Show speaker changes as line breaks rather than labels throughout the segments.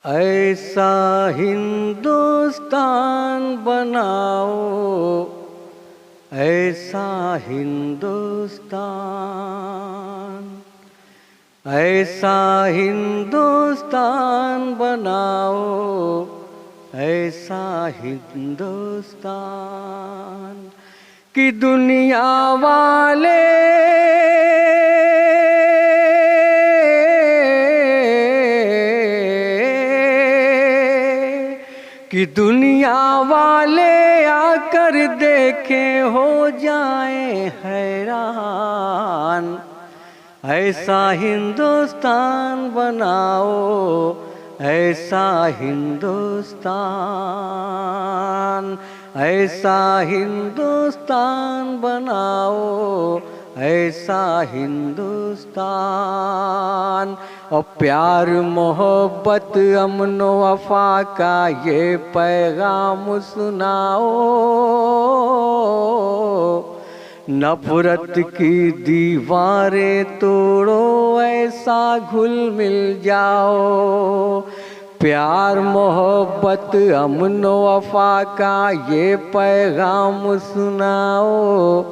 ऐसा हिंदुस्तान बनाओ, ऐसा हिंदुस्तान, ऐसा हिंदुस्तान बनाओ, ऐसा हिंदुस्तान कि दुनिया वाले कि दुनिया वाले आकर देखें हो जाए हैरान। ऐसा हिंदुस्तान बनाओ, ऐसा हिंदुस्तान, ऐसा हिंदुस्तान बनाओ, ऐसा हिंदुस्तान। और प्यार मोहब्बत अमन वफा का ये पैगाम सुनाओ, नफरत की दीवारें तोड़ो, ऐसा घुल मिल जाओ। प्यार मोहब्बत अमन वफा का ये पैगाम सुनाओ,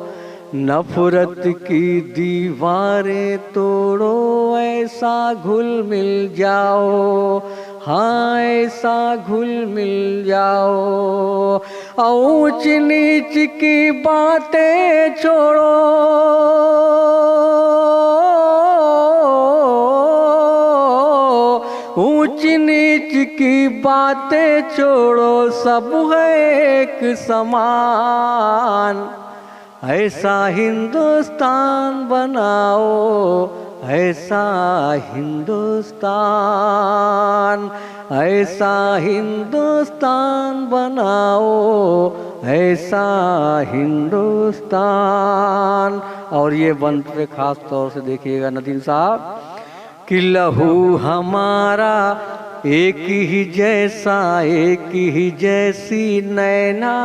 नफरत की दीवारें तोड़ो, ऐसा घुल मिल जाओ। हाँ, ऐसा घुल मिल जाओ। ऊंच नीच की बातें छोड़ो, ऊंच नीच की बातें छोड़ो, सब है एक समान। ऐसा हिंदुस्तान बनाओ, ऐसा हिंदुस्तान, ऐसा हिंदुस्तान बनाओ, ऐसा हिंदुस्तान। और ये बंद पे खास तौर से देखिएगा नदीम साहब कि लहू हमारा एक ही जैसा, एक ही जैसी नैना,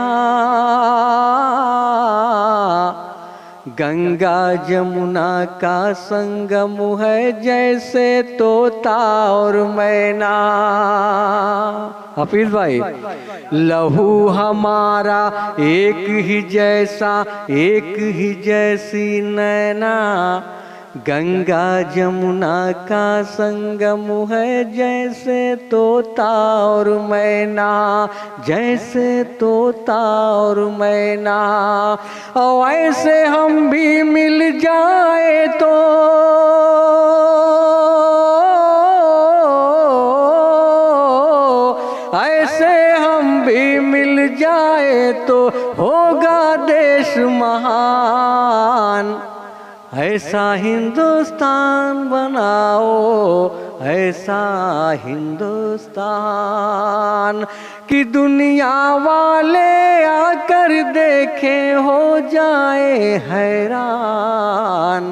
गंगा जमुना का संगम है जैसे तोता और मैना। हाफिज भाई, लहू हमारा एक ही जैसा, एक ही जैसी नैना, गंगा जमुना का संगम है जैसे तोता और मैना, जैसे तोता और मैना। और ऐसे हम भी मिल जाए तो, ऐसे हम भी मिल जाए तो होगा देश महान। ऐसा हिंदुस्तान बनाओ, ऐसा हिंदुस्तान कि दुनिया वाले आकर देखें हो जाए हैरान।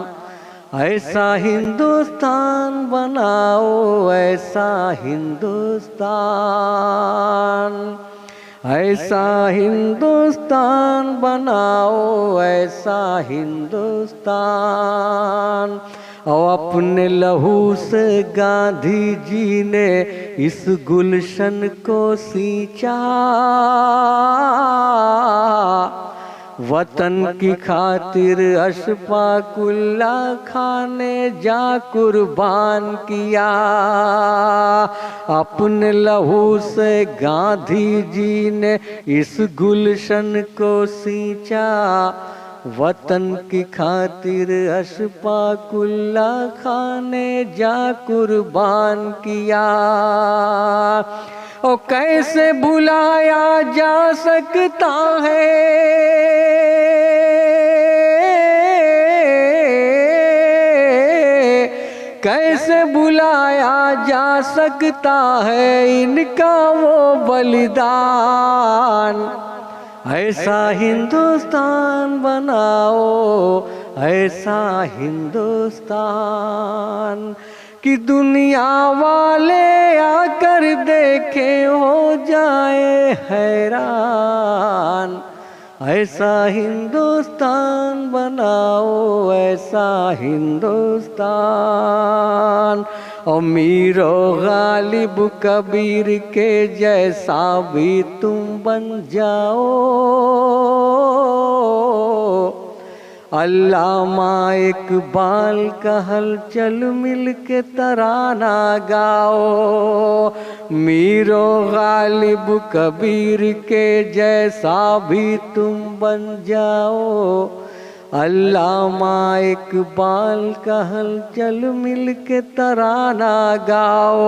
ऐसा हिंदुस्तान बनाओ, ऐसा हिंदुस्तान, ऐसा हिंदुस्तान बनाओ, ऐसा हिंदुस्तान। और अपने लहू से गांधी जी ने इस गुलशन को सींचा, वतन की खातिर अशफाकुल्ला खान ने जा कुर्बान किया। अपने लहू से गांधी जी ने इस गुलशन को सींचा, वतन की खातिर अशफाकुल्ला खान ने जा कुर्बान किया। और कैसे भुलाया जा सकता है, कैसे भुलाया जा सकता है इनका वो बलिदान। ऐसा हिंदुस्तान बनाओ, ऐसा हिंदुस्तान कि दुनिया वाले आकर देखें हो जाए हैरान। ऐसा हिंदुस्तान बनाओ, ऐसा हिंदुस्तान। और मीरो गालिब कबीर के जैसा भी तुम बन जाओ। अल्लामा इकबाल का हलचल मिल के तराना गाओ। मीरो गालिब कबीर के जैसा भी तुम बन जाओ। अल्लामा इकबाल का हलचल मिल के तराना गाओ।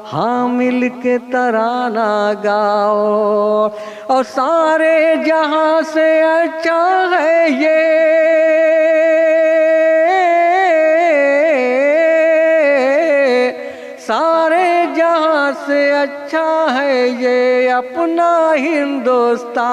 हाँ मिल के तराना गाओ। और सारे जहां से अच्छा है ये, सारे जहां से अच्छा है ये अपना हिंदुस्तान।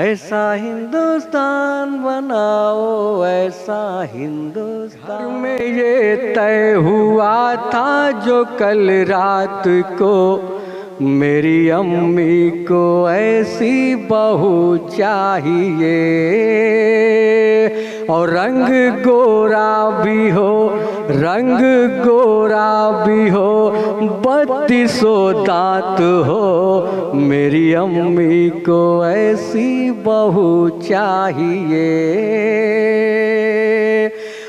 ऐसा हिंदुस्तान बनाओ, ऐसा हिंदुस्तान में ये तय हुआ था जो कल रात को मेरी अम्मी को ऐसी बहू चाहिए। और रंग गोरा भी हो, रंग गोरा भी हो, 32 दांत हो, मेरी अम्मी को ऐसी बहू चाहिए।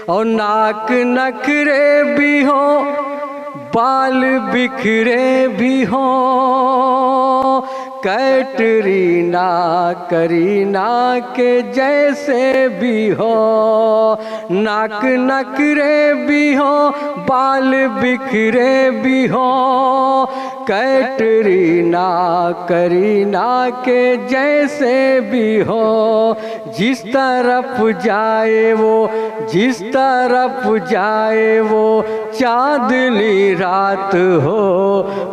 और नाक नखरे भी हो, बाल बिखरे भी हो, कैटरीना करीना के जैसे भी हो। नाक नखरे भी हो, बाल बिखरे भी हो, कैटरीना करीना के जैसे भी हो। जिस तरफ जाए वो, जिस तरफ जाए वो चांदनी रात हो,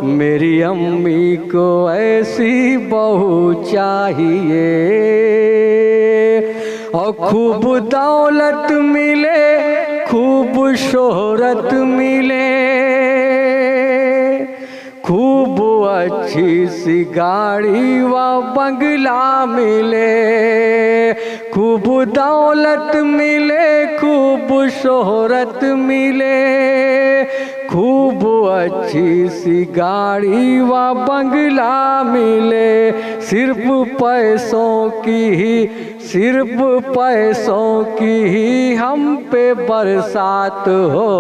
मेरी अम्मी को ऐसी बहू चाहिए। और खूब दौलत मिले, खूब शोहरत मिले, खूब अच्छी सी गाड़ी व बंगला मिले। खूब दौलत मिले, खूब शोहरत मिले, खूब अच्छी सी गाड़ी व बंगला मिले। सिर्फ पैसों की ही, सिर्फ पैसों की ही हम पे बरसात हो,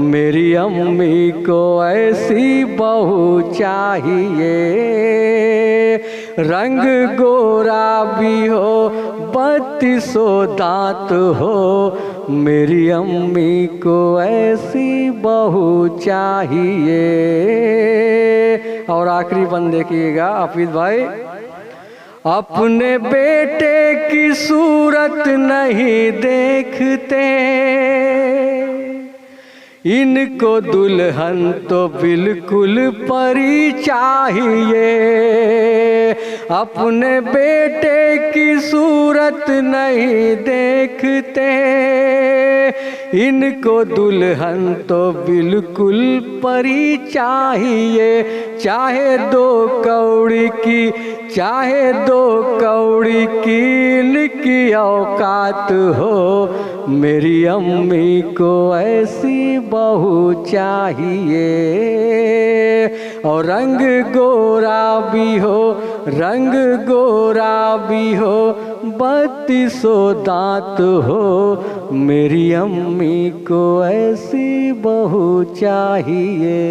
मेरी अम्मी को ऐसी बहू चाहिए। रंग गोरा भी हो, 32 दांत हो, मेरी अम्मी को ऐसी बहू चाहिए। और आखिरी बंद देखिएगा हाफिज भाई। अपने बेटे की सूरत नहीं देखते, इनको दुल्हन तो बिल्कुल परी चाहिए। अपने बेटे की सूरत नहीं देखते, इनको दुल्हन तो बिल्कुल परी चाहिए। चाहे 2 कौड़ी की, चाहे 2 कौड़ी की इनकी औकात हो, मेरी अम्मी को ऐसी बहू चाहिए। और रंग गोरा भी हो, रंग गोरा भी हो, 32 दांत हो, मेरी अम्मी को ऐसी बहू चाहिए।